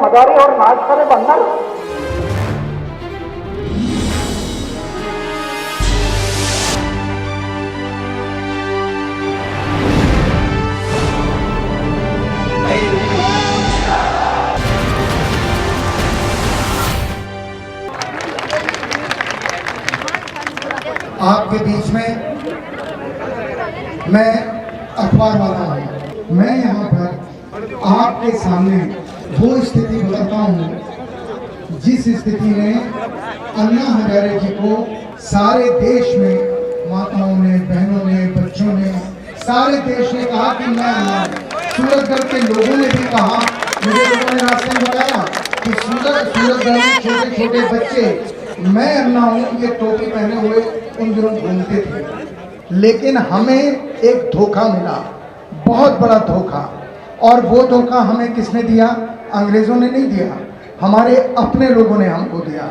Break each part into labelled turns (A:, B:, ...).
A: मदारी और नाच करे बंदर।
B: आपके बीच में मैं अखबार वाला हूँ। मैं यहाँ पर आपके सामने वो स्थिति बताता हूँ जिस स्थिति ने अन्ना हजारे जी को सारे देश में, माताओं ने, बहनों ने, बच्चों ने, सारे देश ने कहा कि मैं अन्ना हूँ। सूरतगढ़ के लोगों ने भी कहा, मुझे लोगों ने रास्ते में बताया कि सूरतगढ़ में छोटे छोटे बच्चे मैं अन्ना हूँ ये टोपी पहने हुए उन दिनों घूमते थे। लेकिन हमें एक धोखा मिला, बहुत बड़ा धोखा। और वो धोखा हमें किसने दिया? अंग्रेजों ने नहीं दिया, हमारे अपने लोगों ने हमको दिया।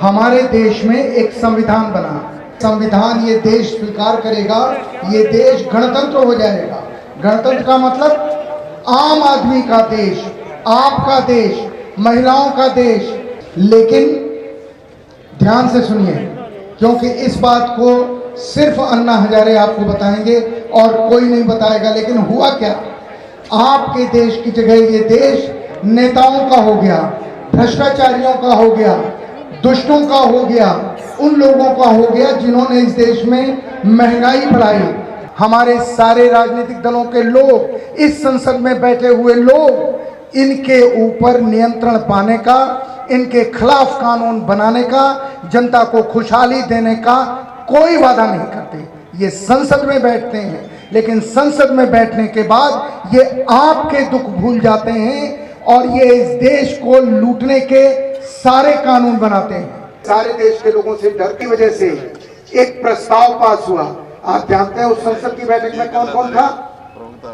B: हमारे देश में एक संविधान बना, संविधान ये देश स्वीकार करेगा, ये देश गणतंत्र हो जाएगा। गणतंत्र का मतलब आम आदमी का देश, आपका देश, महिलाओं का देश। लेकिन ध्यान से सुनिए, क्योंकि इस बात को सिर्फ अन्ना हजारे आपको बताएंगे और कोई नहीं बताएगा। लेकिन हुआ क्या? आपके देश की जगह ये देश नेताओं का हो गया, भ्रष्टाचारियों का हो गया, दुष्टों का हो गया, उन लोगों का हो गया जिन्होंने इस देश में महंगाई बढ़ाई। हमारे सारे राजनीतिक दलों के लोग, इस संसद में बैठे हुए लोग, इनके ऊपर नियंत्रण पाने का, इनके खिलाफ कानून बनाने का, जनता को खुशहाली देने का कोई वादा नहीं करते। ये संसद में बैठते हैं, लेकिन संसद में बैठने के बाद ये आपके दुख भूल जाते हैं और ये इस देश को लूटने के सारे कानून बनाते हैं। सारे देश के लोगों से डर की वजह से एक प्रस्ताव पास हुआ। आप जानते हैं उस संसद की बैठक में कौन कौन था?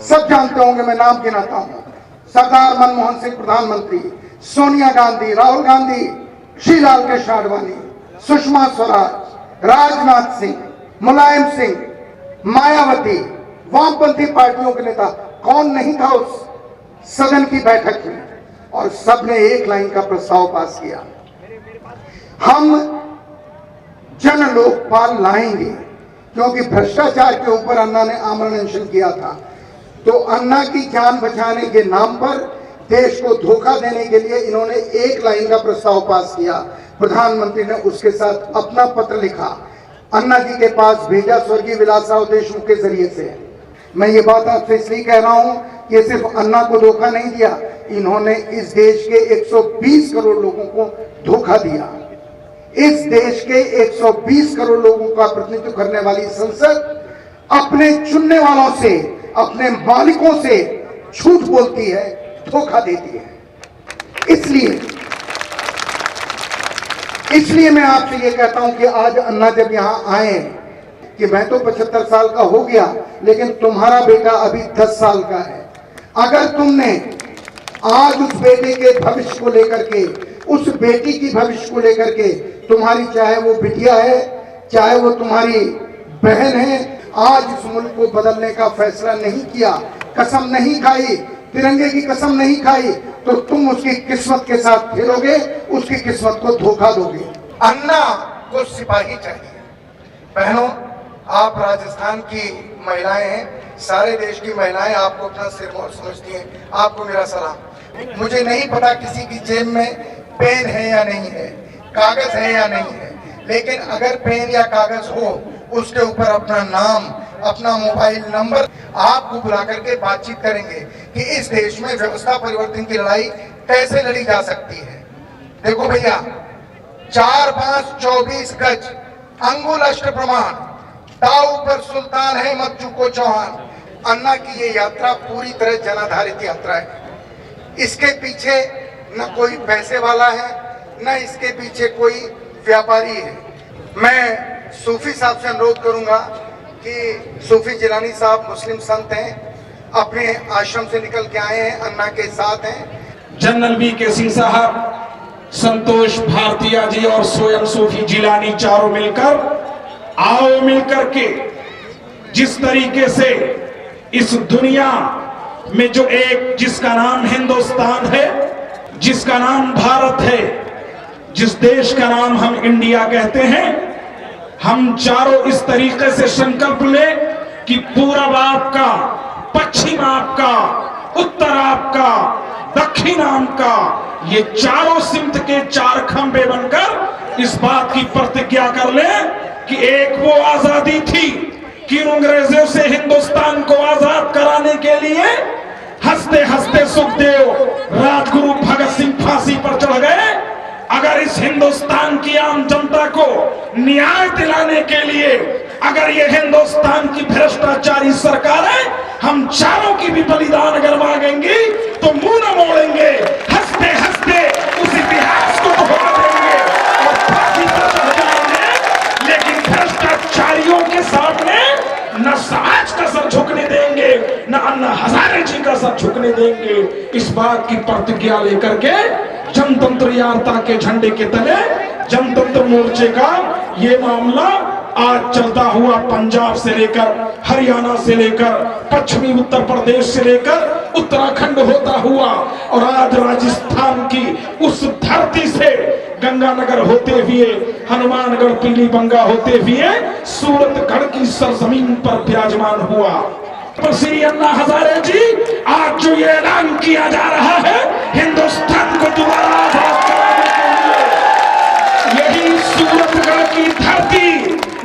B: सब जानते होंगे, मैं नाम गिनाता हूँ। सरदार मनमोहन सिंह प्रधानमंत्री, सोनिया गांधी, राहुल गांधी, श्रीलाल कृष्ण आडवाणी, सुषमा स्वराज, राजनाथ सिंह, मुलायम सिंह, मायावती, वामपंथी पार्टियों के नेता। कौन नहीं था उस सदन की बैठक में? और सबने एक लाइन का प्रस्ताव पास किया, हम जन लोकपाल लाएंगे। क्योंकि भ्रष्टाचार के ऊपर अन्ना ने आमरण अनशन किया था, तो अन्ना की जान बचाने के नाम पर देश को धोखा देने के लिए इन्होंने एक लाइन का प्रस्ताव पास किया। प्रधानमंत्री ने उसके साथ अपना पत्र लिखा, अन्ना जी के पास भेजा, स्वर्गीय विलासराव देशमुख के जरिए से। मैं ये बात आपसे इसलिए कह रहा हूं कि ये सिर्फ अन्ना को धोखा नहीं दिया, इन्होंने इस देश के 120 करोड़ लोगों को धोखा दिया। इस देश के 120 करोड़ लोगों का प्रतिनिधित्व करने वाली संसद अपने चुनने वालों से, अपने मालिकों से झूठ बोलती है, धोखा देती है। इसलिए मैं आपसे ये कहता हूं कि आज अन्ना जब यहां आए कि मैं तो 75 साल का हो गया, लेकिन तुम्हारा बेटा अभी 10 साल का है। अगर तुमने आज उस बेटे के भविष्य को लेकर के, उस बेटी की भविष्य को लेकर के, तुम्हारी चाहे वो बिटिया है, चाहे वो तुम्हारी बहन है, आज इस मुल्क को बदलने का फैसला नहीं किया, कसम नहीं खाई, तिरंगे की कसम नहीं खाई, तो तुम उसकी किस्मत के साथ खेलोगे, उसकी किस्मत को धोखा दोगे। अन्ना को सिपाही चाहिए। बहनों, आप राजस्थान की महिलाएं हैं, सारे देश की महिलाएं आपको अपना सिरमौर समझती हैं। आपको मेरा सलाम। मुझे नहीं पता किसी की जेब में पेन है या नहीं है, कागज है या नहीं है, लेकिन अगर पेन या कागज हो, उसके ऊपर अपना नाम, अपना मोबाइल नंबर, आपको बुला करके बातचीत करेंगे कि इस देश में व्यवस्था परिवर्तन की लड़ाई कैसे लड़ी जा सकती है। देखो भैया, 4-5-24 गज अंगुल अष्ट प्रमाण, दाऊ पर सुल्तान है मत चुको चौहान। अन्ना की ये यात्रा पूरी तरह जनाधारित यात्रा है। इसके पीछे न कोई पैसे वाला है, न इसके पीछे कोई व्यापारी है। मैं सूफी साहब से अनुरोध करूंगा कि सूफी जिलानी साहब मुस्लिम संत हैं, अपने आश्रम से निकल के आए हैं, अन्ना के साथ हैं।
C: General VK. सिंह साहब, संतोष भारतीय जी और स्वयं सूफी जिलानी चारों मिलकर आओ, मिलकर के जिस तरीके से इस दुनिया में जो एक जिसका नाम हिंदुस्तान है, जिसका नाम भारत है, जिस देश का नाम हम इंडिया कहते हैं, हम चारों इस तरीके से संकल्प लें कि पूरब आपका, पश्चिम आपका, उत्तर आपका, दक्षिण आपका, ये चारों सिमत के चार खंबे बनकर इस बात की प्रतिज्ञा कर लें कि एक वो आजादी थी कि अंग्रेजों से हिंदुस्तान को आजाद कराने के लिए हंसते हंसते सुखदेव, राजगुरु भगत सिंह फांसी पर चढ़ गए। अगर इस हिंदुस्तान की आम जनता को न्याय दिलाने के लिए अगर ये हिंदुस्तान की भ्रष्टाचारी सरकार है, हम चारों की भी बलिदान अगर मांगेंगे तो मुंह न मोड़ेंगे, हंसते हंसते उस इतिहास को दोहरा देंगे और फांसी पर चढ़ जाएंगे। लेकिन भ्रष्टाचारियों के सामने न समाज का सर झुकने देंगे, न अन्ना हजारे जी का सर झुकने देंगे। इस बात की प्रतिज्ञा लेकर के जनतंत्र यात्रा के झंडे के तले जनतंत्र मोर्चे का ये मामला आज चलता हुआ पंजाब से लेकर हरियाणा से लेकर पश्चिमी उत्तर प्रदेश से लेकर उत्तराखंड होता हुआ और आज राजस्थान की उस धरती से गंगानगर होते हुए हनुमानगढ़ पीलीबंगा होते हुए सूरतगढ़ की सरजमीन पर विराजमान हुआ। पर श्री अन्ना हजारे जी, आज जो ये ऐलान किया जा रहा है हिंदुस्तान को दोबारा आजाद कराने के लिए, यही सूरतगढ़ की धरती,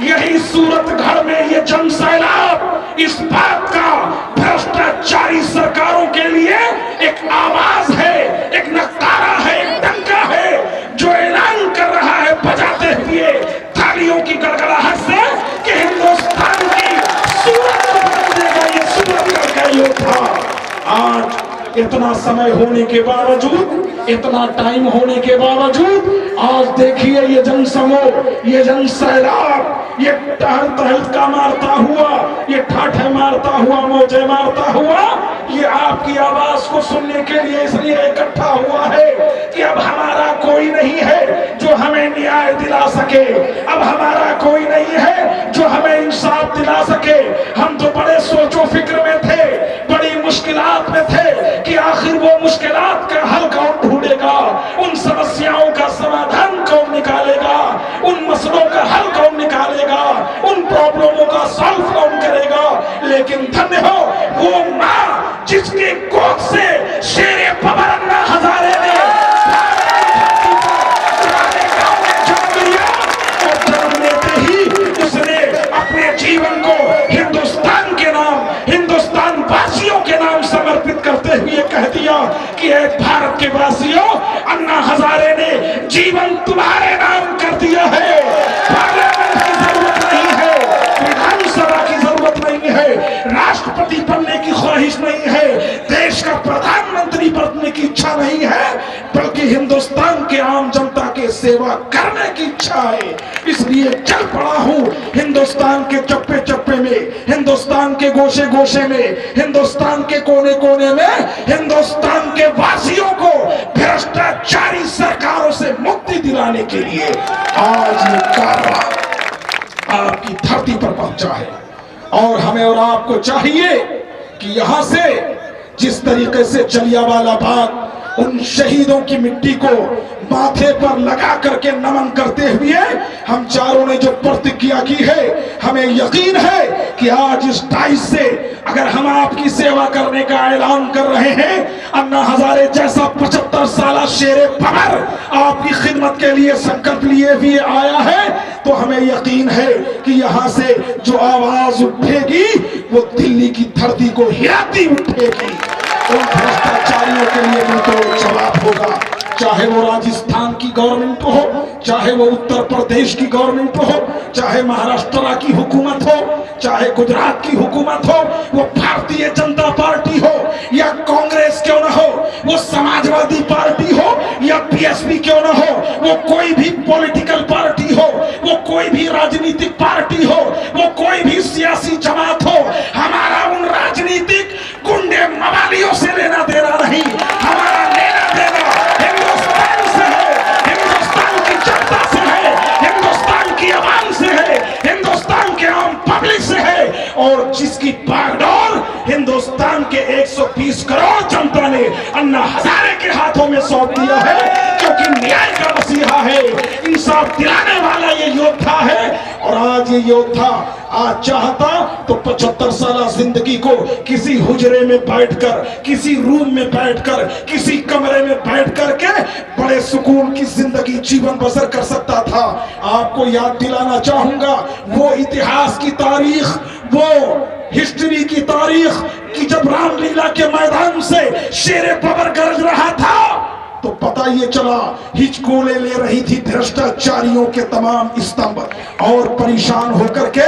C: यही सूरतगढ़ में ये जन सैलाब इस बात का भ्रष्टाचारी सरकारों के लिए एक आवाज है, एक नकारा है, एक डंका है जो ऐलान कर रहा है बजाते हुए तालियों की गड़गड़ाहट से कि हिंदुस्तान की सूरत को बदल देगा ये सूरतगढ़ का योद्धा। आज इतना समय होने के बावजूद, इतना टाइम होने के बावजूद आज देखिए ये जनसमूह, ये जन सैलाब, ये टहल टहल का मारता हुआ, ये ठाठे मारता हुआ, मोजे मारता हुआ, ये आपकी आवाज को सुनने के लिए इसलिए इकट्ठा हुआ है कि अब हमारा कोई नहीं है जो हमें न्याय दिला सके, अब हमारा कोई नहीं है जो हमें इंसाफ दिला सके। हम तो बड़े सोचो फिक्र में थे, बड़ी मुश्किलात में थे कि आखिर वो मुश्किलात का हल कौन ढूंढेगा, उन समस्याओं का समाधान कौन निकालेगा, उन मसलों का हल कौन निकालेगा, उन प्रॉब्लमों का सॉल्व कौन करेगा। लेकिन धन्य हो वो माँ जिसकी कोख से शेरे पबर अन्ना हजारे ने जन्म लिया और जन्म लेते ही उसने अपने जीवन को हिंदुस्तान के नाम, हिंदुस्तान वासियों के नाम समर्पित करते हुए कह दिया कि भारत के वासियों, अन्ना हजारे ने जीवन तुम्हारे नाम कर दिया है। पार्लियामेंट की जरूरत नहीं है, विधानसभा की जरूरत नहीं है, राष्ट्रपति बनने की ख्वाहिश नहीं है, देश का प्रधानमंत्री बनने की इच्छा नहीं है, बल्कि हिंदुस्तान के आम जनता के सेवा करने की इच्छा है। इसलिए चल पड़ा हूं हिंदुस्तान के चप्पे चप्पे में, हिंदुस्तान के गोशे गोशे में, हिंदुस्तान के कोने कोने में, हिंदुस्तान के वासियों को भ्रष्टाचारी सरकारों से मुक्ति दिलाने के लिए आज ये कारवां आपकी धरती पर पहुंचा है। और हमें और आपको चाहिए कि यहां से जिस तरीके से जलियांवाला बाग उन शहीदों की मिट्टी को माथे पर लगा करके नमन करते हुए हम चारों ने जो प्रतिज्ञा की है, हमें यकीन है कि आज इस डाइस से अगर हम आपकी सेवा करने का ऐलान कर रहे हैं, अन्ना हजारे जैसा 75 साल शेरे पबर आपकी खिदमत के लिए संकल्प लिए हुए आया है, तो हमें यकीन है कि यहाँ से जो आवाज उठेगी वो दिल्ली की धरती को हिलाती उठेगी। उन भ्रष्टाचारियों के लिए मुंहतोड़ जवाब होगा, चाहे वो राजस्थान की गवर्नमेंट हो, चाहे वो उत्तर प्रदेश की गवर्नमेंट हो, चाहे महाराष्ट्र की हुकूमत हो, चाहे गुजरात की हुकूमत हो, वो भारतीय जनता पार्टी हो या कांग्रेस क्यों ना हो, वो समाजवादी पार्टी हो या बीएसपी क्यों ना हो, वो कोई भी पॉलिटिकल पार्टी हो, वो कोई भी राजनीतिक पार्टी हो, वो कोई भी सियासी जमात हो, हमारा उन राजनीतिक गुंडे मवालियों से लेना देना नहीं, हमारा लेना देना हिंदुस्तान से है, हिंदुस्तान की जनता से है, हिंदुस्तान की आवाम से है, हिंदुस्तान के आम पब्लिक से है। और जिसकी बागडोर हिंदुस्तान के 120 करोड़ जनता ने अन्ना हजारे के हाथों में सौंप दिया भारतीय योद्धा आज चाहता तो 75 साल जिंदगी को किसी हुजरे में बैठकर, किसी रूम में बैठकर, किसी कमरे में बैठ करके बड़े सुकून की जिंदगी जीवन बसर कर सकता था। आपको याद दिलाना चाहूंगा वो इतिहास की तारीख, वो हिस्ट्री की तारीख कि जब रामलीला के मैदान से शेरे बबर गरज रहा था तो पता ये चला हिचकोले ले रही थी भ्रष्टाचारियों के तमाम स्तंभ, और परेशान होकर के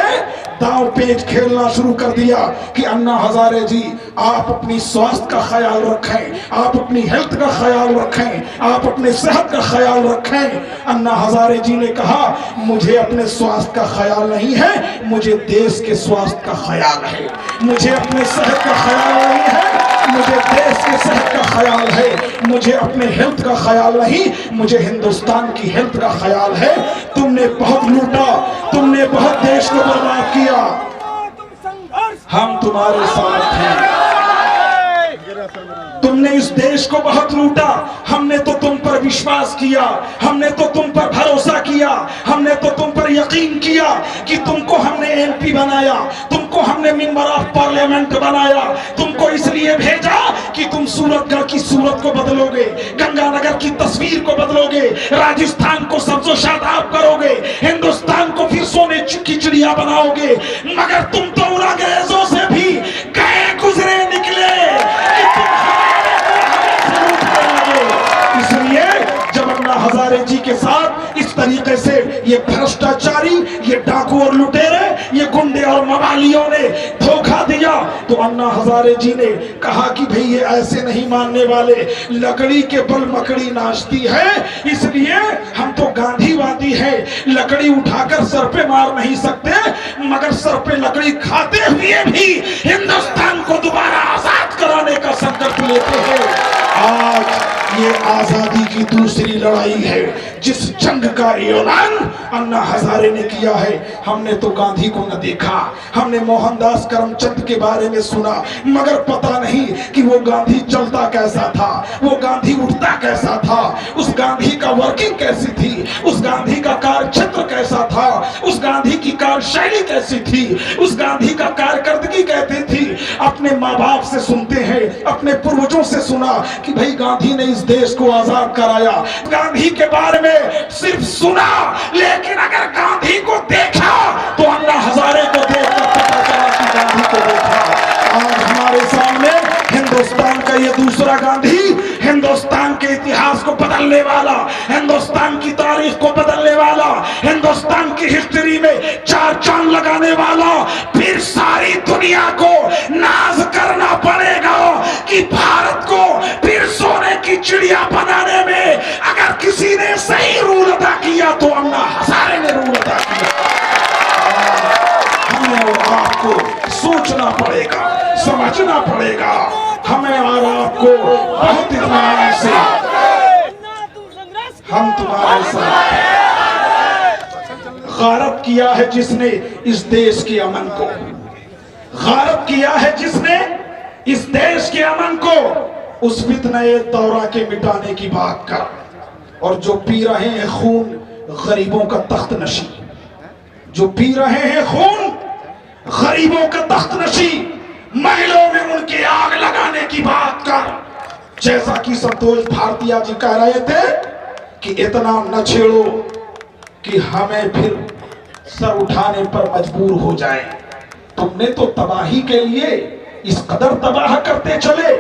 C: दांव पेच खेलना शुरू कर दिया कि अन्ना हजारे जी आप अपनी स्वास्थ्य का ख्याल रखें, आप अपनी हेल्थ का ख्याल रखें, आप अपने सेहत का ख्याल रखें। अन्ना हजारे जी ने कहा मुझे अपने स्वास्थ्य का ख्याल नहीं है, मुझे देश के स्वास्थ्य का ख्याल है, मुझे अपने सेहत का ख्याल नहीं है, मुझे देश के सेहत का ख्याल है, मुझे अपने हेल्थ का ख्याल नहीं, मुझे हिंदुस्तान की हेल्थ का ख्याल है। तुमने बहुत लूटा, तुमने बहुत देश को बर्बाद किया, हम तुम्हारे साथ हैं। तुमने इस देश को बहुत लूटा, हमने तो तुम पर विश्वास किया, हमने तो तुम पर भरोसा किया, हमने तो तुम पर यकीन किया कि तुमको हमने एमपी बनाया, तुमको हमने मेंबर ऑफ पार्लियामेंट बनाया, तुमको इसलिए भेजा कि तुम सूरतगढ़ की सूरत को बदलोगे, गंगानगर की तस्वीर को बदलोगे, राजस्थान को सब्जो शादाब करोगे, हिंदुस्तान को फिर सोने की चिड़िया बनाओगे। मगर तुम तो उन अंग्रेजों से भी गए गुजरे निकले कि तुम इसलिए जब अन्ना हजारे जी के साथ इस तरीके से ये भ्रष्टाचारी, ये डाकू और लुटेरे, ये गुंडे और मवालियों ने धोखा दिया तो अन्ना हजारे जी ने कहा कि भाई ये ऐसे नहीं मानने वाले, लकड़ी के बल मकड़ी नाचती है, इसलिए हम तो गांधीवादी है, लकड़ी उठाकर सर पे मार नहीं सकते मगर सर पे लकड़ी खाते हुए भी हिंदुस्तान को दोबारा आजाद कराने का संकल्प लेते हैं। आज ये आजादी की दूसरी लड़ाई है जिस जंग का ऐलान अन्ना हजारे ने किया है। हमने तो गांधी को न देखा, हमने मोहनदास करमचंद के बारे में सुना, मगर पता नहीं कि वो गांधी चलता कैसा था, वो गांधी उठता कैसा था, उस गांधी का वर्किंग कैसी थी, उस गांधी का कार्य क्षेत्र कैसा था, उस गांधी की कार्यशैली कैसी थी, उस गांधी का कारकर्दगी कैसी थी। अपने माँ बाप से सुनते हैं, अपने पूर्वजों से सुना कि भाई गांधी ने इस देश को आजाद कराया, गांधी के बारे में सिर्फ सुना, लेकिन अगर गांधी को देखा तो अन्ना हजारे को देखकर पता चला कि गांधी को देखा। आज हमारे सामने हिंदुस्तान का ये दूसरा गांधी, हिंदुस्तान के इतिहास को बदलने वाला, हिंदुस्तान की तारीख को बदलने वाला, हिंदुस्तान की हिस्ट्री में चार चांद लगाने वाला, फिर सारी दुनिया को नाज करना पड़ेगा कि भारत को फिर सोने की चिड़िया बनाने में अगर किसी ने सही रूल अदा किया तो अन्ना हजारे ने रूल अदा किया। हमें और आपको सोचना पड़ेगा, समझना पड़ेगा, हमें और आपको बहुत इत्मीनान से, हम तुम्हारे साथ। गारत किया है जिसने इस देश के अमन को, गारत किया है जिसने इस देश के अमन को, उस फितने दौरा के मिटाने की बात कर। और जो पी रहे हैं खून गरीबों का तख्त नशी, जो पी रहे हैं खून गरीबों का तख्त नशी, महलों में उनके आग लगाने की बात कर। जैसा कि संतोष भारतीय जी कह रहे थे कि इतना न छेड़ो कि हमें फिर सर उठाने पर मजबूर हो जाए। तुमने तो तबाही के लिए इस कदर तबाह करते चले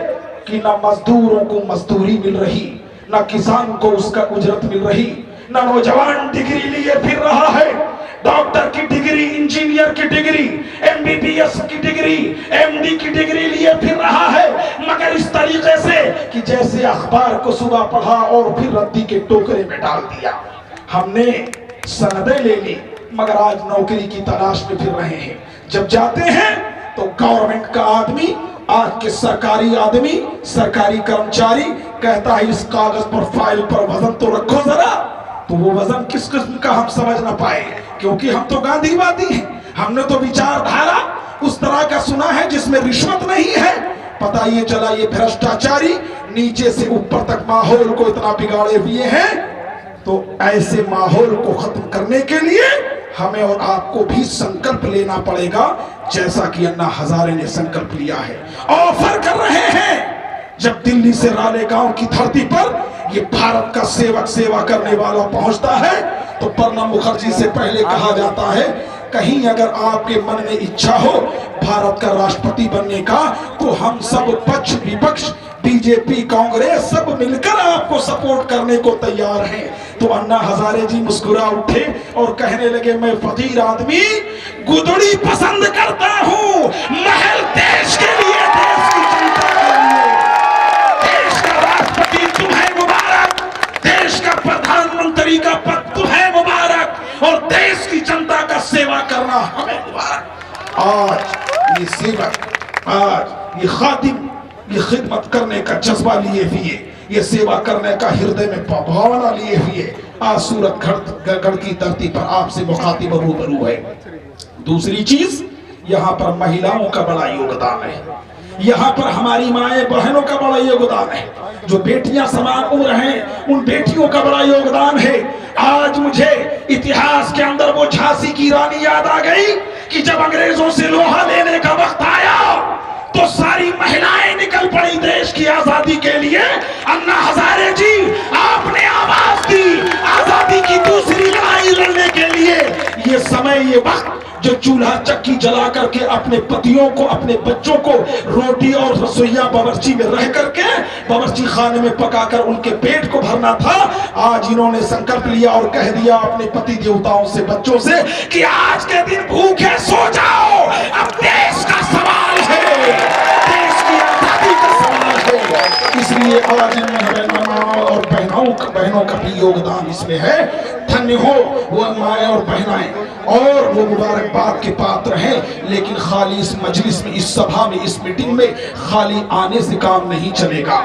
C: कि न मजदूरों को मजदूरी मिल रही, न किसान को उसका उजरत मिल रही, न नौजवान डिग्री लिए फिर रहा है, डॉक्टर की डिग्री, इंजीनियर की डिग्री, एमबीबीएस की डिग्री, एमडी की डिग्री लिए फिर रहा है, मगर इस तरीके से कि जैसे अखबार को सुबह पढ़ा और फिर रद्दी के टोकरे में डाल दिया। हमने सनदें ले ली मगर आज नौकरी की तलाश में फिर रहे हैं। जब जाते हैं तो गवर्नमेंट का आदमी, आज के सरकारी आदमी, सरकारी कर्मचारी कहता है इस कागज पर, फाइल पर वजन तो रखो जरा, तो वो वजन किस किस्म का हम समझ ना पाए, क्योंकि हम तो गांधीवादी हैं। हमने तो विचारधारा उस तरह का सुना है जिसमें रिश्वत नहीं है। पता ये चला ये भ्रष्टाचारी नीचे से ऊपर तक माहौल को इतना बिगाड़े हुए हैं, तो ऐसे माहौल को खत्म करने के लिए हमें और आपको भी संकल्प लेना पड़ेगा, जैसा कि अन्ना हजारे ने संकल्प लिया है। ऑफर कर रहे हैं, जब दिल्ली से रालेगांव की धरती पर ये भारत का सेवक सेवा करने वाला पहुंचता है, तो प्रणब मुखर्जी से पहले कहा जाता है, कहीं अगर आपके मन में इच्छा हो भारत का राष्ट्रपति बनने का, तो हम सब पक्ष विपक्ष बीजेपी कांग्रेस सब मिलकर आपको सपोर्ट करने को तैयार हैं। तो अन्ना हजारे जी मुस्कुरा उठे और कहने लगे, मैं फकीर आदमी गुदड़ी पसंद करता हूं, महल देश के लिए, देश की जनता के लिए। देश का राष्ट्रपति तुम्हें मुबारक, देश का प्रधानमंत्री का पद तुम्हें मुबारक, और देश की जनता का सेवा करना हमें मुबारक। आज ये सेवक, आज ये खातिम, ये खिदमत करने का जज्बा लिए हुए, ये सेवा करने का हृदय में भावना लिए हुए आज सूरतगढ़ की धरती पर आपसे मुखातिब रूबरू है। दूसरी चीज, यहाँ पर महिलाओं का बड़ा योगदान है, यहाँ पर हमारी माएं बहनों का बड़ा योगदान है, जो बेटियां समान उम्र हैं उन बेटियों का बड़ा योगदान है। आज मुझे इतिहास के अंदर वो झांसी की रानी याद आ गई कि जब अंग्रेजों से लोहा लेने का वक्त आया तो सारी महिलाएं निकल पड़ी देश की आजादी के लिए। अन्ना हजारे जी आपने आवाज दी आजादी की दूसरी लड़ाई लड़ने के लिए। ये समय, ये वक्त, जो चूल्हा चक्की जला करके अपने पतियों को, अपने बच्चों को रोटी और रसोईया बावर्ची में रह करके बावर्ची खाने में पकाकर उनके पेट को भरना था, आज इन्होंने संकल्प लिया और कह दिया अपने पति देवताओं से, बच्चों से कि आज के दिन भूखे सो जाओ, अब देश का सवाल है, देश की आजादी का सवाल है। इसलिए आज इन और बहनों का भी योगदान इसमें है। धन्य हो वो माएं और बहनाएं, और वो मुबारकबाद के पात्र हैं। लेकिन खाली इस मजलिस में, इस सभा में, इस मीटिंग में खाली आने से काम नहीं चलेगा।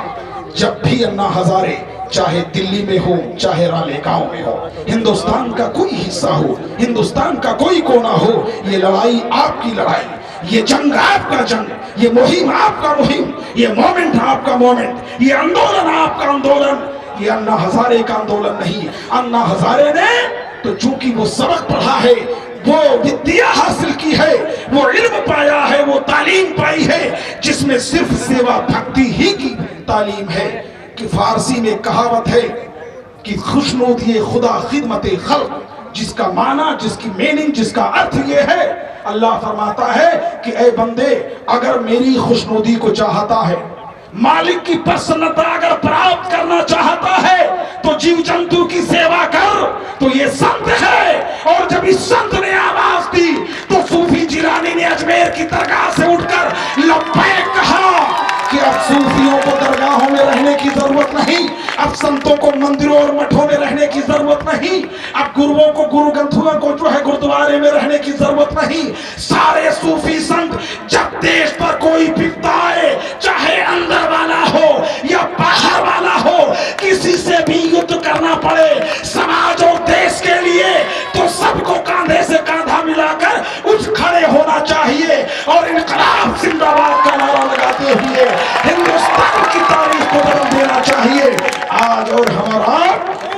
C: जब भी अन्ना हजारे चाहे दिल्ली में हो, चाहे रालेगांव में हो, हिंदुस्तान का कोई हिस्सा हो, हिंदुस्तान का कोई कोना हो, ये लड़ाई आपकी लड़ाई, ये जंग आपका जंग, ये मुहिम आपका मुहिम, ये मोमेंट आपका मोमेंट, ये आंदोलन आपका आंदोलन, ये अन्ना हजारे का आंदोलन नहीं। अन्ना हजारे ने तो चूंकि वो सबक पढ़ा है, वो विद्या हासिल की है, वो इल्म पाया है, वो तालीम पाई है जिसमें सिर्फ सेवा भक्ति ही की तालीम है। कि फारसी में कहावत है कि खुशनूदी खुदा खिदमत खल्क, जिसका माना, जिसकी मीनिंग, जिसका अर्थ ये है, अल्लाह फरमाता है कि ए बंदे, अगर मेरी खुशनूदी को चाहता है, मालिक की प्रसन्नता अगर प्राप्त करना चाहता है, तो जीव जंतु की सेवा कर। तो ये संत है, और जब इस संत ने आवाज दी तो सूफी जिलानी ने अजमेर की दरगाह से उठकर लब्बैक कहा कि अब सूफियों को दरगाहों में रहने की जरूरत नहीं, अब संतों को मंदिरों और मठों में रहने की जरूरत नहीं, अब गुरुओं को, गुरु ग्रंथुओं को जो है गुरुद्वारे में रहने की जरूरत नहीं। सारे सूफी संत, जब देश पर कोई विपदा आए, चाहे अंदर वाला हो या बाहर वाला हो, किसी से भी युद्ध करना पड़े समाज और देश के लिए, तो सबको कांधे से कांधा मिलाकर उठ खड़े होना चाहिए और इनकलाब जिंदाबाद का नारा लगाते हुए हिंदुस्तान की तारीख को बदल देना चाहिए। आज और हमारा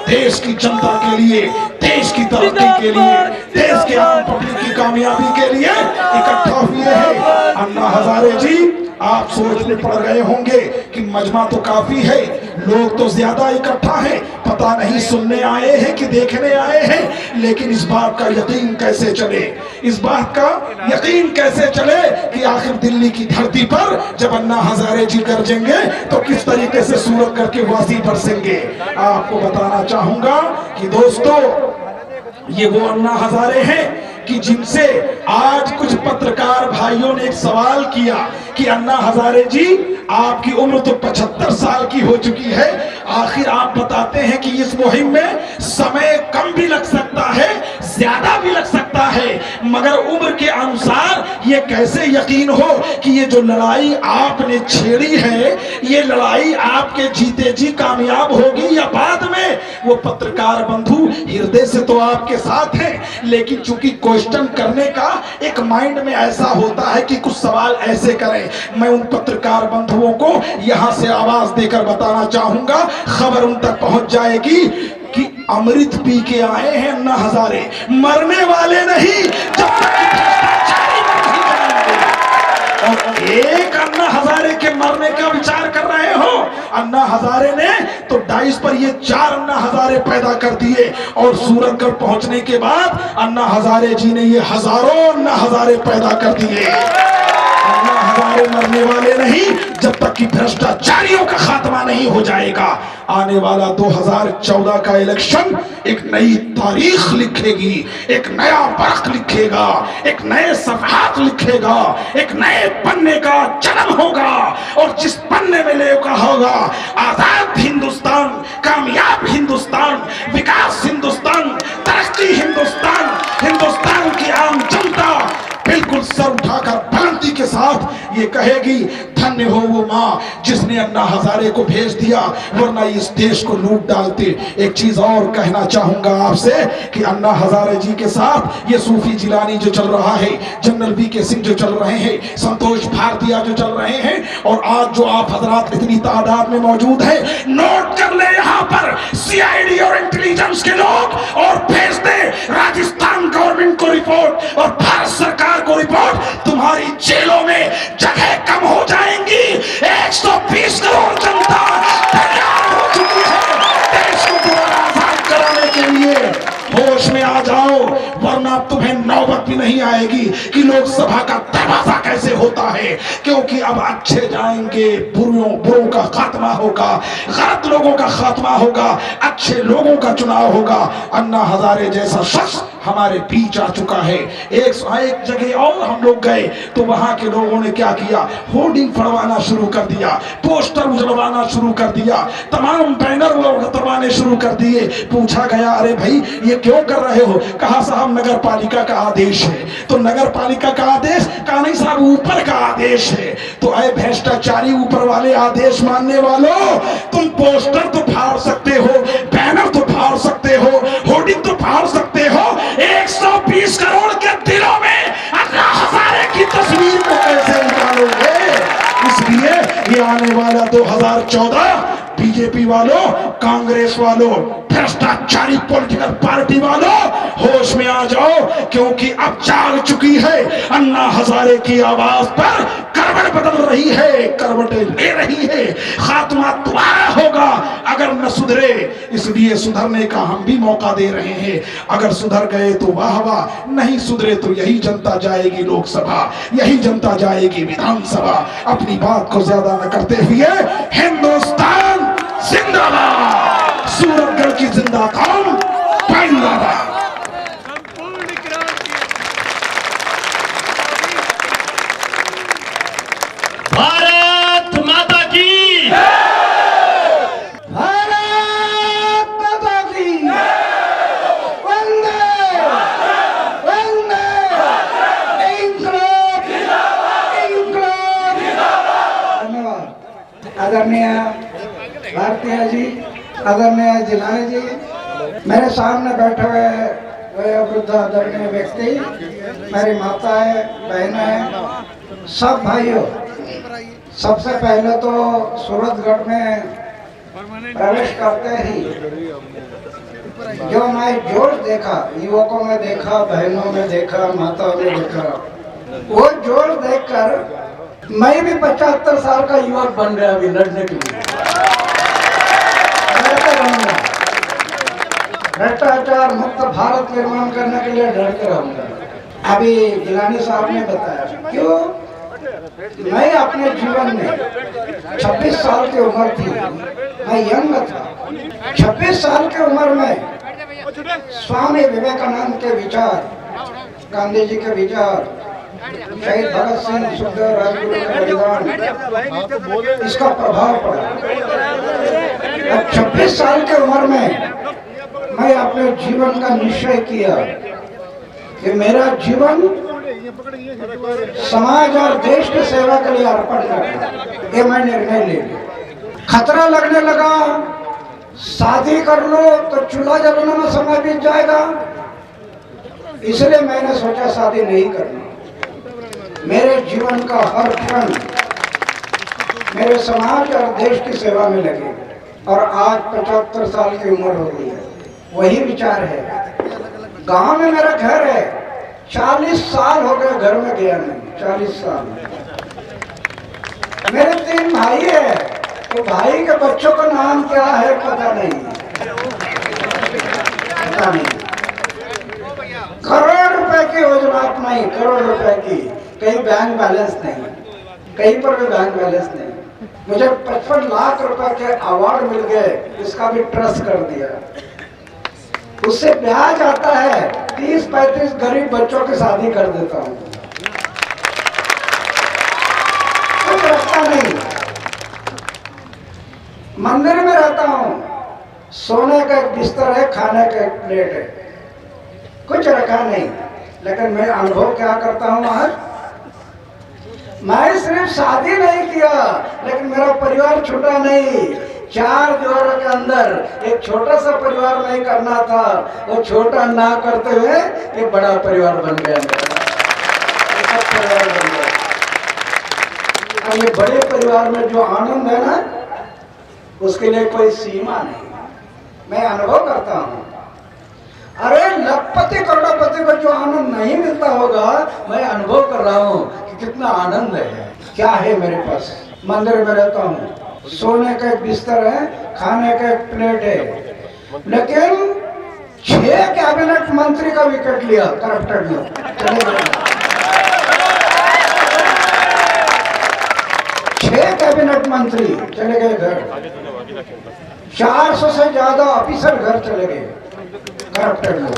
C: देश की जनता के लिए, देश की तरक्की के लिए, देश के आम पब्लिक की कामयाबी के लिए इकट्ठा हुए हैं। अन्ना हजारे जी, आप सोचने पड़ गए होंगे कि मजमा तो काफी है, लोग तो ज्यादा इकट्ठा हैं, पता नहीं सुनने आए हैं कि देखने आए हैं, लेकिन इस बात का यकीन कैसे चले, इस बात का यकीन कैसे चले कि आखिर दिल्ली की धरती पर जब अन्ना हजारे जी गरजेंगे तो किस तरीके से सूरतगढ़ के वासी बरसेंगे। आपको बताना चाहूंगा कि दोस्तों, ये वो अन्ना हजारे हैं कि जिनसे आज कुछ पत्रकार भाइयों ने एक सवाल किया कि अन्ना हजारे जी, आपकी उम्र तो 75 साल की हो चुकी है, आखिर आप बताते हैं कि इस मुहिम में समय कम भी लग सकता है, ज्यादा भी लग सकता है, मगर उम्र के अनुसार ये कैसे यकीन हो कि ये जो लड़ाई आपने छेड़ी है, ये लड़ाई आपके जीते जी कामयाब होगी या बाद में? वो पत्रकार बंधु हृदय से तो आपके साथ हैं, लेकिन चूंकि क्वेश्चन करने का एक माइंड में ऐसा होता है कि कुछ सवाल ऐसे करें। मैं उन पत्रकार बंधुओं को यहां से आवाज देकर बताना चाहूंगा, खबर उन तक पहुंच जाएगी कि अमृत पी के आए हैं अन्ना हजारे, मरने वाले नहीं जब तक कि भ्रष्टाचारी नहीं जाएंगे। और एक अन्ना हजारे के मरने का विचार कर रहे हो। अन्ना हजारे ने तो डाइस पर ये 4 अन्ना हजारे पैदा कर दिए और सूरतगढ़ पहुंचने के बाद अन्ना हजारे जी ने ये हजारों अन्ना हजारे पैदा कर दिए। अन्ना हजारे मरने वाले नहीं जब तक कि भ्रष्टाचारियों का खात्मा नहीं हो जाएगा। आने वाला 2014 का इलेक्शन एक नई तारीख लिखेगी, एक नया बरख लिखेगा, एक नए सफहात लिखेगा, एक नए पन्ने का जन्म होगा। और जिस पन्ने में लिखा होगा आजाद हिंदुस्तान, कामयाब हिंदुस्तान, विकास हिंदुस्तान, तरक्की हिंदुस्तान, हिंदुस्तान की आम जनता बिल्कुल सर उठाकर बुलंदी के साथ ये कहेगी धन्य हो वो माँ जिसने अन्ना हजारे को भेज दिया, वरना इस देश को लूट डालते। एक चीज और कहना चाहूंगा आपसे कि अन्ना हजारे जी के साथ ये सूफी जिलानी जो चल रहा है, जनरल वीके सिंह जो चल रहे हैं, संतोष भारतीय जो चल रहे हैं, और आज जो आप हजरात इतनी तादाद में मौजूद है, नोट कर ले यहाँ पर सीआईडी और इंटेलिजेंस के लोग और भेज दे राजस्थान गवर्नमेंट को रिपोर्ट और भारत सरकार को रिपोर्ट, तुम्हारी जेलों में जगह कम हो जाएंगी। 120 करोड़ जनता तैयार हो चुकी है देश को दोबारा आजाद कराने के लिए। होश में आ जाओ, वरना तुम्हें नौबत भी नहीं आएगी कि लोकसभा का दरवाजा कैसे होता है, क्योंकि अब अच्छे जाएंगे, बुरों का खात्मा होगा, गलत लोगों का खात्मा होगा, अच्छे लोगों का चुनाव होगा। अन्ना हजारे जैसा शख्स हमारे बीच आ चुका है। एक जगह और हम लोग गए तो वहां के लोगों ने क्या किया, होर्डिंग फड़वाना शुरू कर दिया, पोस्टर उजलवाना शुरू कर दिया, तमाम बैनर उतरवाने शुरू कर दिए। पूछा गया अरे भाई ये क्यों कर रहे हो? कहा साहब नगर पालिका का आदेश है। तो नगर पालिका का आदेश? कहा नहीं साहब ऊपर का आदेश है। तो ऐ भ्रष्टाचारी ऊपर वाले आदेश मानने वालों, तुम पोस्टर तो फाड़ सकते हो, बैनर तो फाड़ सकते हो, होर्डिंग तो फाड़ सकते हो, 120 करोड़ के दिलों में अन्ना हजारे की तस्वीर को कैसे निकालोगे? इसलिए ये आने वाला 2014 बीजेपी वालों, कांग्रेस वालों, भ्रष्टाचारी पॉलिटिकल पार्टी वालों, होश में आ जाओ, क्योंकि अब जाग चुकी है। अन्ना हजारे की आवाज पर करवट बदल रही है, करवटें ले रही है। खात्मा तुम्हारा होगा अगर न सुधरे, इसलिए सुधरने का हम भी मौका दे रहे हैं। अगर सुधर गए तो वाह वाह, नहीं सुधरे तो यही जनता जाएगी लोकसभा, यही जनता जाएगी विधानसभा। अपनी बात को ज्यादा न करते हुए, हिंदुस्तान जिंदाबाद, सूरतगढ़ की जिंदा कौम जिंदाबाद।
A: भारत माता की,
B: भारत माता की, वंदे वंदे, इंकलाब इंकलाब। धन्यवाद आदरणीय भारतीय जी, आदरणीय जिलानी जी, मेरे सामने बैठे हुए वृद्ध आदरणीय व्यक्ति, मेरी माताएं, बहनें, सब भाइयों, सबसे पहले तो सूरतगढ़ में प्रवेश करते ही जो मैं जोश देखा, युवकों में देखा, बहनों में देखा, माताओं में देखा, वो जोश देखकर मैं भी 75 साल का युवक बन गया अभी लड़ने के लिए। भ्रष्टाचार मुक्त भारत निर्माण करने के लिए लड़ते रहूंगा। अभी जिलानी साहब ने बताया क्यों, मैं अपने जीवन में 26 साल की उम्र थी, मैं यंग था। 26 साल की उम्र में स्वामी विवेकानंद के विचार, गांधी जी के विचार, शहीद भगत सिंह, सुखदेव, राजगुरु का बलिदान, इसका प्रभाव पड़ा। अब 26 साल की उम्र में मैं अपने जीवन का निश्चय किया कि मेरा जीवन समाज और देश की सेवा के लिए अर्पण करना, ये मैं निर्णय ले लिया। खतरा लगने लगा, शादी कर लो तो चूल्हा जलाने में समय बीत जाएगा, इसलिए मैंने सोचा शादी नहीं करनी। मेरे जीवन का हर क्षण मेरे समाज और देश की सेवा में लगे, और आज 75 साल की उम्र हो गई है।
D: वही विचार है। गांव में मेरा घर है, 40 साल हो गए घर में गया नहीं, 40 साल। मेरे 3 भाई है, तो भाई के बच्चों का नाम क्या है पता नहीं, पता नहीं। करोड़ रुपए की योजना अपनाई, करोड़ रुपए की, कहीं बैंक बैलेंस नहीं, कहीं पर भी बैंक बैलेंस नहीं। मुझे 55 लाख रुपए के अवार्ड मिल गए, इसका भी ट्रस्ट कर दिया। उससे ब्याज आता है, 30-35 गरीब बच्चों की शादी कर देता हूँ, कुछ रखता नहीं। मंदिर में रहता हूँ, सोने का एक बिस्तर है, खाने का एक प्लेट है, कुछ रखा नहीं। लेकिन मैं अनुभव क्या करता हूँ आज, मैं सिर्फ शादी नहीं किया, लेकिन मेरा परिवार छूटा नहीं। 4 दीवारों के अंदर एक छोटा सा परिवार नहीं करना था, वो छोटा ना करते हुए एक बड़ा परिवार बन गया मेरा, एक परिवार बन गया। और ये बड़े परिवार में जो आनंद है ना, उसके लिए कोई सीमा नहीं। मैं अनुभव करता हूँ, अरे लखपति करोड़पति को जो आनंद नहीं मिलता होगा, मैं अनुभव कर रहा हूँ कि कितना आनंद है। क्या है मेरे पास, मंदिर में रहता हूँ, सोने का एक बिस्तर है, खाने का एक प्लेट है, लेकिन 6 कैबिनेट मंत्री का विकेट लिया करप्टेड लोग, चले गए। 6 कैबिनेट मंत्री चले गए घर, 400 से ज्यादा ऑफिसर घर चले गए, करप्टेड लोग।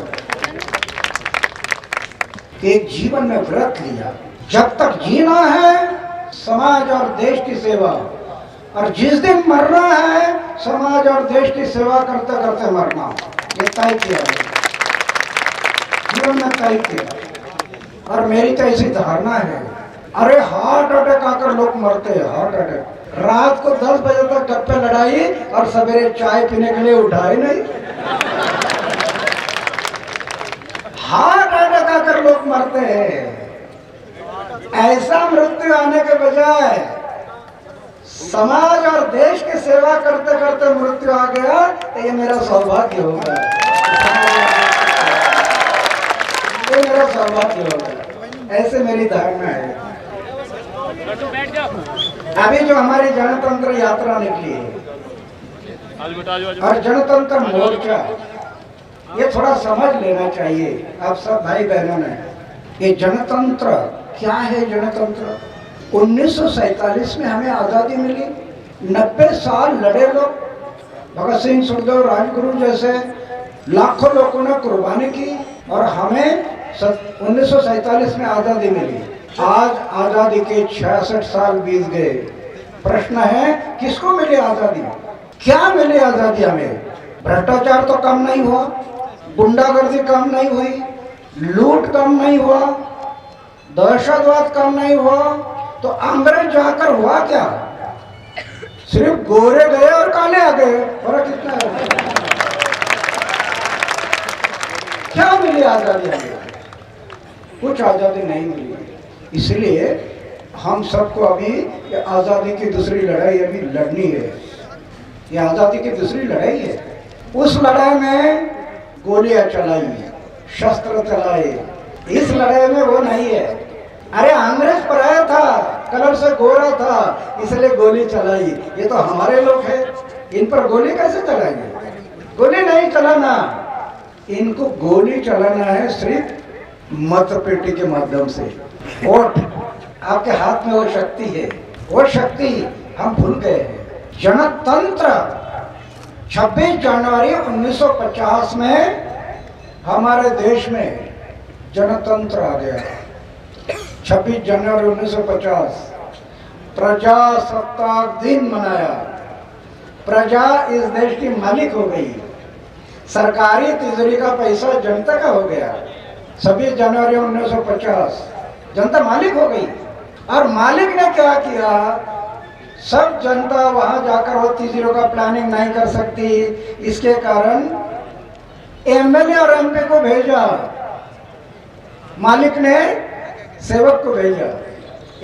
D: एक जीवन में व्रत लिया, जब तक जीना है समाज और देश की सेवा, और जिस दिन मरना है समाज और देश की सेवा करते करते मरना, ये तय किया है, जीवन में तय किया। और मेरी तो ऐसी धारणा है, अरे हार्ट अटैक आकर लोग मरते हैं, हार्ट अटैक। रात को 10 बजे तक गप्पे लड़ाई और सवेरे चाय पीने के लिए उठाए नहीं, हार्ट अटैक आकर लोग मरते हैं। ऐसा मृत्यु आने के बजाय समाज और देश की सेवा करते करते मृत्यु आ गया, तो ये मेरा सौभाग्य होगा, ये मेरा सौभाग्य होगा। ऐसे मेरी धारणा है। अभी जो हमारी जनतंत्र यात्रा निकली है और जनतंत्र मोर्चा, ये थोड़ा समझ लेना चाहिए आप सब भाई बहनों ने। ये जनतंत्र क्या है? जनतंत्र 1947 में हमें आज़ादी मिली, 90 साल लड़े लोग, भगत सिंह, सुखदेव, राजगुरु जैसे लाखों लोगों ने कुर्बानी की, और हमें 1947 में आज़ादी मिली। आज आज़ादी के 66 साल बीत गए। प्रश्न है, किसको मिली आज़ादी? क्या मिली आज़ादी हमें? भ्रष्टाचार तो कम नहीं हुआ, गुंडागर्दी कम नहीं हुई, लूट कम नहीं हुआ, दहशतवाद कम नहीं हुआ, तो अंग्रेज जाकर हुआ क्या? सिर्फ गोरे गए और काले आ गए, फर्क कितना है? क्या मिली आजादी हमें? कुछ आजादी नहीं मिली। इसलिए हम सबको अभी ये आजादी की दूसरी लड़ाई अभी लड़नी है। ये आजादी की दूसरी लड़ाई है। उस लड़ाई में गोलियां चलाई, शस्त्र चलाए, इस लड़ाई में वो नहीं है। अरे अंग्रेज पराया था, कलर से गोरा था, इसलिए गोली चलाई। ये तो हमारे लोग हैं, इन पर गोली कैसे चलाएंगे? गोली नहीं चलाना, इनको गोली चलाना है सिर्फ मतपेटी के माध्यम से। वोट आपके हाथ में, वो शक्ति है, वो शक्ति हम भूल गए हैं। जनतंत्र 26 जनवरी 1950 में हमारे देश में जनतंत्र आ गया। 26 जनवरी 1950 प्रजासत्ताक दिन मनाया। प्रजा इस देश की मालिक हो गई, सरकारी तिजोरी का पैसा जनता का हो गया। 26 जनवरी 1950 जनता मालिक हो गई। और मालिक ने क्या किया? सब जनता वहां जाकर वो तिजोरी का प्लानिंग नहीं कर सकती, इसके कारण एमएलए और एमपी को भेजा। मालिक ने सेवक को भेजा,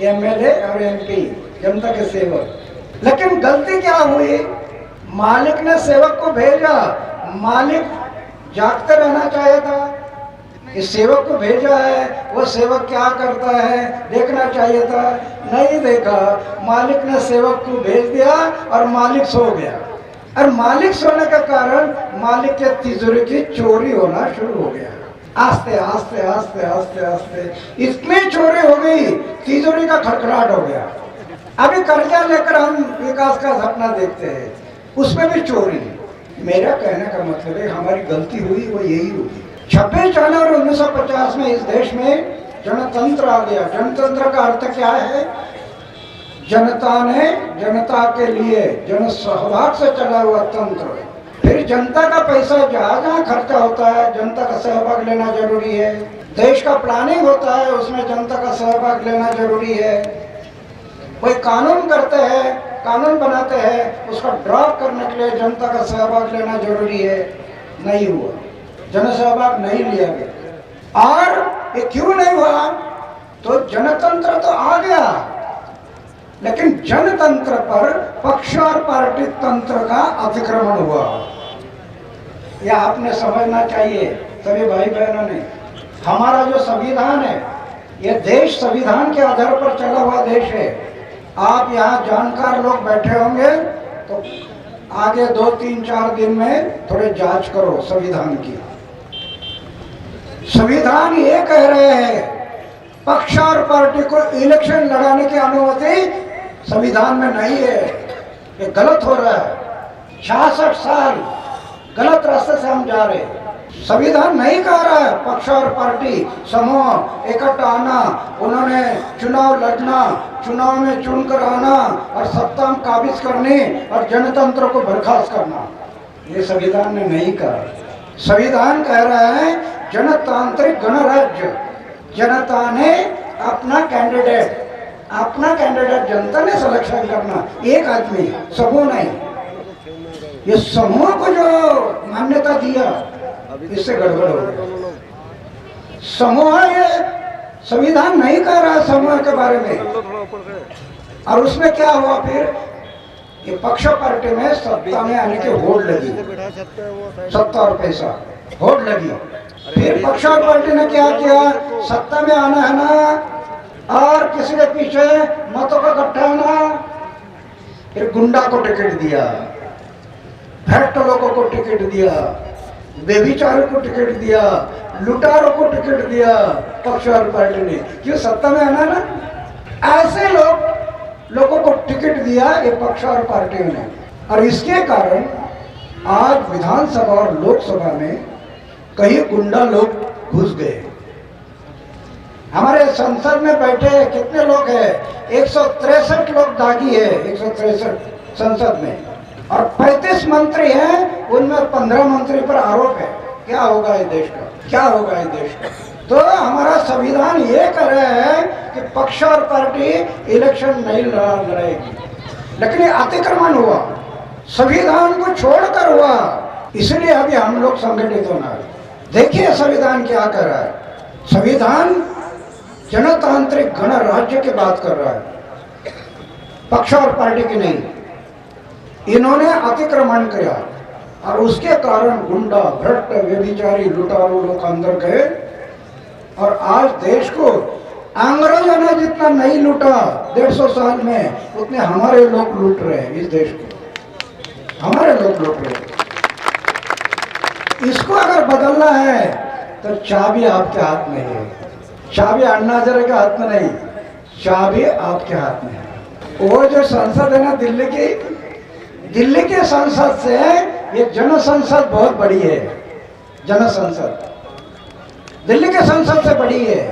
D: एमएलए और एमपी जनता के सेवक। लेकिन गलती क्या हुई? मालिक ने सेवक को भेजा, मालिक जागते रहना चाहिए था। इस सेवक को भेजा है, वो सेवक क्या करता है देखना चाहिए था, नहीं देखा। मालिक ने सेवक को भेज दिया और मालिक सो गया। और मालिक सोने के कारण मालिक के तिजोरी की चोरी होना शुरू हो गया। आस्ते आस्ते आस्ते आस्ते आस्ते इतनी चोरी हो गई, तिजोरी का खड़खड़ाहट हो गया। अभी कर्जा लेकर हम विकास का सपना देखते हैं, उसमें भी चोरी। मेरा कहने का मतलब है हमारी गलती हुई वो यही हुई। 26 जनवरी 1950 में इस देश में जनतंत्र आ गया। जनतंत्र का अर्थ क्या है? जनता ने जनता के लिए जन सहभाग से चला हुआ तंत्र। फिर जनता का पैसा जहाँ जहाँ खर्चा होता है जनता का सहभाग लेना जरूरी है। देश का प्लानिंग होता है, उसमें जनता का सहभाग लेना जरूरी है। कोई कानून करते हैं, कानून बनाते हैं, उसका ड्राफ्ट करने के लिए जनता का सहभाग लेना जरूरी है। नहीं हुआ, जन सहभाग नहीं लिया गया। और ये क्यों नहीं हुआ? तो जनतंत्र तो आ गया, लेकिन जनतंत्र पर पक्ष और पार्टी तंत्र का अतिक्रमण हुआ। यह आपने समझना चाहिए सभी भाई बहनों ने। हमारा जो संविधान है, यह देश संविधान के आधार पर चला हुआ देश है। आप यहाँ जानकार लोग बैठे होंगे तो आगे 2, 3, 4 दिन में थोड़े जांच करो संविधान की। संविधान ये कह रहे हैं पक्ष और पार्टी को इलेक्शन लड़ाने की अनुमति संविधान में नहीं है। ये गलत हो रहा है। 66 साल गलत रास्ते से हम जा रहे हैं। संविधान नहीं कह रहा है पक्ष और पार्टी समूह इकट्ठा आना, उन्होंने चुनाव लड़ना, चुनाव में चुनकर आना और सत्ता में काबिज करनी और जनतंत्र को बर्खास्त करना। ये संविधान ने नहीं कहा। संविधान कह रहा है जनतांत्रिक गणराज्य। जनता ने अपना कैंडिडेट जनता ने सिलेक्शन करना, एक आदमी, समूह नहीं। ये समूह को जो मान्यता दिया इससे गड़बड़ हो गया। समूह ये संविधान नहीं कह रहा समूह के बारे में। और उसमें क्या हुआ फिर? ये पक्ष पार्टी में सत्ता में आने की होड़ लगी, सत्ता और पैसा होड़ लगी। फिर पक्ष और पार्टी ने क्या किया? सत्ता में आना है ना और किसी के पीछे मतों का इकट्ठा होना। फिर गुंडा को टिकट दिया, भ्रष्ट लोगों को टिकट दिया, बेविचारों को टिकट दिया, लुटारों को टिकट दिया पक्ष और पार्टी ने। क्यों? सत्ता में आना ना। ऐसे लोगों को टिकट दिया ये पक्ष और पार्टियों ने। और इसके कारण आज विधानसभा और लोकसभा में कई गुंडा लोग घुस गए। हमारे संसद में बैठे कितने लोग हैं? 163 लोग दागी है, 163 संसद में। और 35 मंत्री हैं, उनमें 15 मंत्री पर आरोप है। क्या होगा इस देश का? क्या होगा इस देश का? तो हमारा संविधान ये कह रहा है कि पक्ष और पार्टी इलेक्शन नहीं लड़ेगी, लेकिन ये अतिक्रमण हुआ, संविधान को छोड़कर हुआ। इसलिए अभी हम लोग संगठित होना है। देखिए संविधान क्या कर रहा है। संविधान जनतांत्रिक गणराज्य की बात कर रहा है, पक्ष और पार्टी की नहीं। इन्होंने अतिक्रमण किया और उसके कारण गुंडा, भ्रष्ट, व्यभिचारी, लुटारू लोग अंदर गए। और आज देश को अंग्रेजों ने जितना नहीं लूटा 150 साल में, उतने हमारे लोग लूट रहे हैं इस देश को। हमारे लोग लूट रहे हैं। इसको अगर बदलना है तो चाबी आपके हाथ में है। चाबी अन्ना हजारे के हाथ में नहीं, चाबी आपके हाथ में है। वो जो संसद है ना दिल्ली के संसद से, ये जन संसद बहुत बड़ी है। जन संसद दिल्ली के संसद से बड़ी है।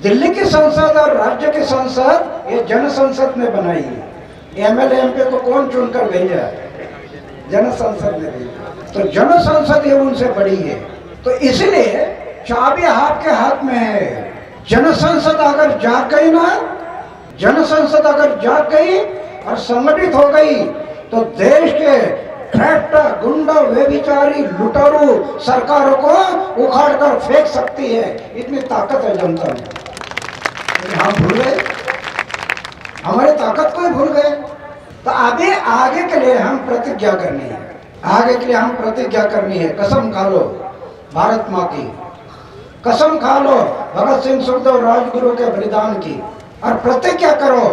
D: दिल्ली की संसद और राज्य की संसद ये जन संसद ने बनाई है। एमएलए एमपी को कौन चुनकर भेजा? जन संसद ने भेजा। तो जन संसद ये उनसे बड़ी है। तो इसलिए चाबी आपके हाथ में है। जन संसद अगर जाग गई ना, जन संसद अगर जाग गई और संगठित हो गई तो देश के भ्रष्ट, गुंडा, व्यभिचारी, लुटारू सरकारों को उखाड़ कर फेंक सकती है। इतनी ताकत है जनता में। हम भूल गए, हमारी ताकत को ही भूल गए। तो अभी आगे के लिए हम प्रतिज्ञा करनी है। आगे के लिए हम प्रतिज्ञा करनी है, कसम खा लो भारत माँ की, कसम खा लो भगत सिंह सुखदेव राजगुरु के बलिदान की, और प्रतिज्ञा करो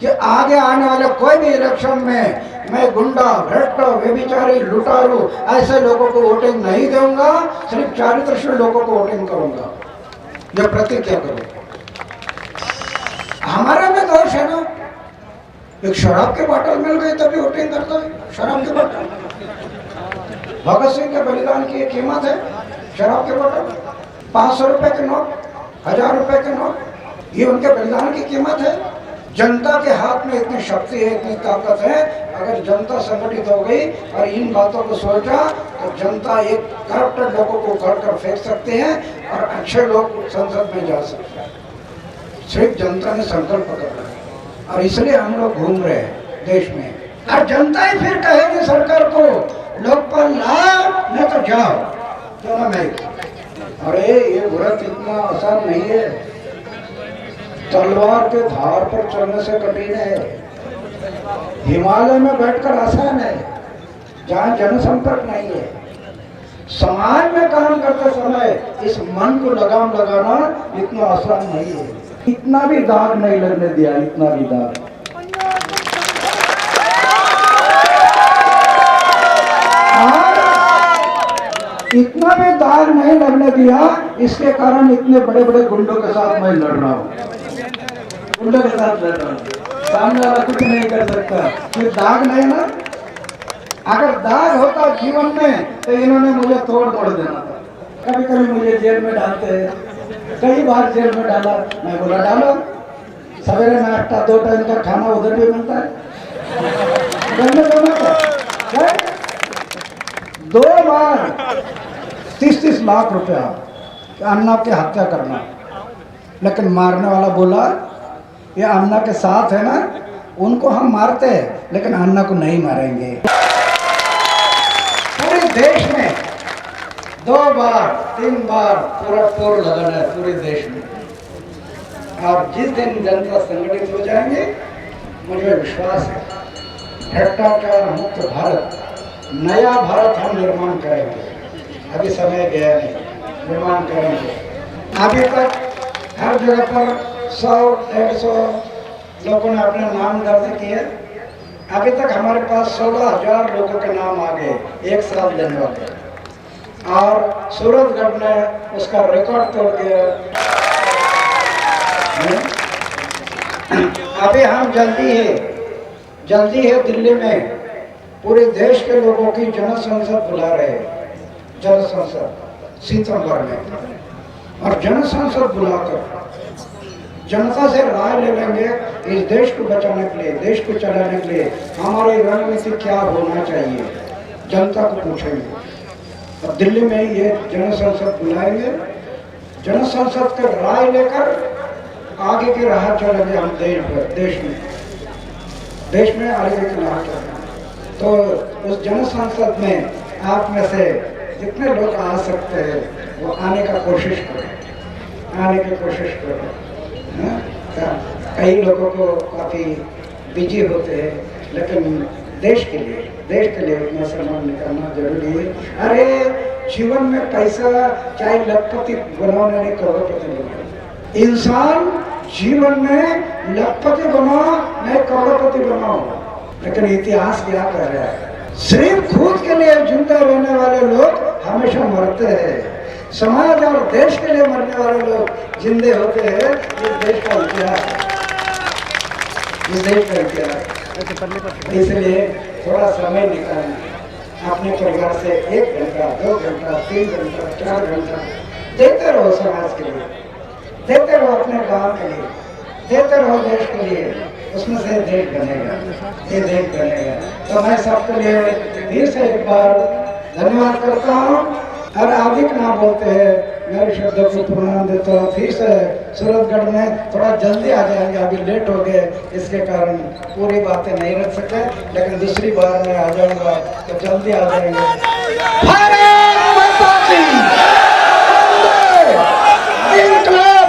D: कि आगे आने वाले कोई भी इलेक्शन में मैं गुंडा, भ्रष्ट, व्यभिचारी, लुटारू ऐसे लोगों को वोटिंग नहीं दूंगा, सिर्फ चारित्रशील लोगों को वोटिंग करूंगा। ये प्रतिज्ञा करो। हमारा में दोष है ना, एक शराब के बोतल मिल गई तभी वोटिंग करता है, शराब के बोतल। भगत सिंह के बलिदान की एक कीमत है शराब के बोतल, 500 रुपए के नोट, 1000 रुपए के नोट, ये उनके बलिदान की कीमत है। जनता के हाथ में इतनी शक्ति है, इतनी ताकत है, अगर जनता संगठित हो गई और इन बातों को सोचा तो जनता एक करप्टेड लोगों को उखाड़ कर फेंक सकते हैं और अच्छे लोग संसद में जा सकते हैं। सिर्फ जनता ने संकल्प करना है और इसलिए हम लोग घूम रहे हैं देश में, और जनता ही फिर कहेगी सरकार को लोकपाल लाओ नहीं तो जाओ, दोनों में। अरे ये व्रत इतना आसान नहीं है, तलवार के धार पर चलने से कठिन है, हिमालय में बैठकर आसान है जहाँ जनसंपर्क नहीं है। समाज में काम करते समय इस मन को लगाम लगाना इतना आसान नहीं है। इतना भी दाग नहीं लगने दिया, इतना भी दाग। इतना भी दाग नहीं लगने दिया, इसके कारण इतने बड़े बड़े गुंडों के साथ मैं लड़ रहा हूँ, गुंडों के साथ लड़ रहा हूँ। सामने वाला कुछ नहीं कर सकता, फिर दाग नहीं ना। अगर दाग होता जीवन में तो इन्होंने मुझे तोड़ देना था। कभी कभी मुझे जेल में डालते हैं, कई बार जेल में डाला, मैं बोला डालो, सवेरे नाश्ता 2 टाइम का खाना उधर भी मिलता है, क्या 2 बार 30-30 लाख रुपया अन्ना की हत्या करना, लेकिन मारने वाला बोला ये अन्ना के साथ है ना, उनको हम मारते हैं लेकिन अन्ना को नहीं मारेंगे। पूरे देश में 2 बार 3 बार पूरा टोर लगाना है पूरे देश में, और जिस दिन जनता संगठित हो जाएंगे मुझे विश्वास है भ्रष्टाचार मुक्त भारत, नया भारत हम निर्माण करेंगे। अभी समय गया नहीं, निर्माण करेंगे। अभी तक हर जगह पर 100-150 लोगों ने अपने नाम दर्ज किए। अभी तक हमारे पास 16,000 लोगों के नाम आ गए 1 साल देने वाले, और सूरतगढ़ ने उसका रिकॉर्ड तोड़ दिया। अभी हम जल्दी है दिल्ली में पूरे देश के लोगों की जनसंसद बुला रहे हैं, जनसंसद सितंबर में, और जनसंसद बुलाकर जनता से राय ले लेंगे इस देश को बचाने के लिए, देश को चलाने के लिए हमारी रणनीति क्या होना चाहिए, जनता को पूछेंगे। और दिल्ली में ये जनसंसद बुलाएंगे, जनसंसद का राय लेकर आगे की राह चलेंगे हम देश में आगे की राह चलेंगे। तो उस जनसंसद में आप में से जितने लोग आ सकते हैं वो आने की कोशिश करें। कई लोगों को काफ़ी बिजी होते हैं, लेकिन देश के लिए उतना सम्मान निकालना जरूरी है। अरे जीवन में पैसा चाहे लखपति बनाओ नहीं करोड़पति बनाओ, इंसान जीवन में लखपति बनाओ नहीं करोड़पति बनाओ, लेकिन इतिहास क्या कह रहा है? सिर्फ खुद के लिए जिंदा रहने वाले लोग हमेशा मरते हैं, समाज और देश के लिए मरने वाले लोग जिंदे होते हैं। ये देश का इतिहास है, ये देश का इतिहास। इसलिए थोड़ा समय निकालना, अपने परिवार से 1 घंटा 2 घंटा 3 घंटा 4 घंटा देते रहो, समाज के लिए देते रहो, अपने गांव के लिए देते रहो, देश के लिए, उसमें से देश बनेगा, ये देश बनेगा। तो मैं सबके लिए फिर से एक बार धन्यवाद करता हूँ, और अधिक ना बोलते हैं, मेरे शब्दों को प्रणाम देता हूँ। फिर से सूरतगढ़ में थोड़ा जल्दी आ जाएंगे, अभी लेट हो गए, इसके कारण पूरी बातें नहीं रख सके, लेकिन दूसरी बार मैं आ जाऊंगा तो जल्दी आ जाएंगे। भारत माता की इनकलाब।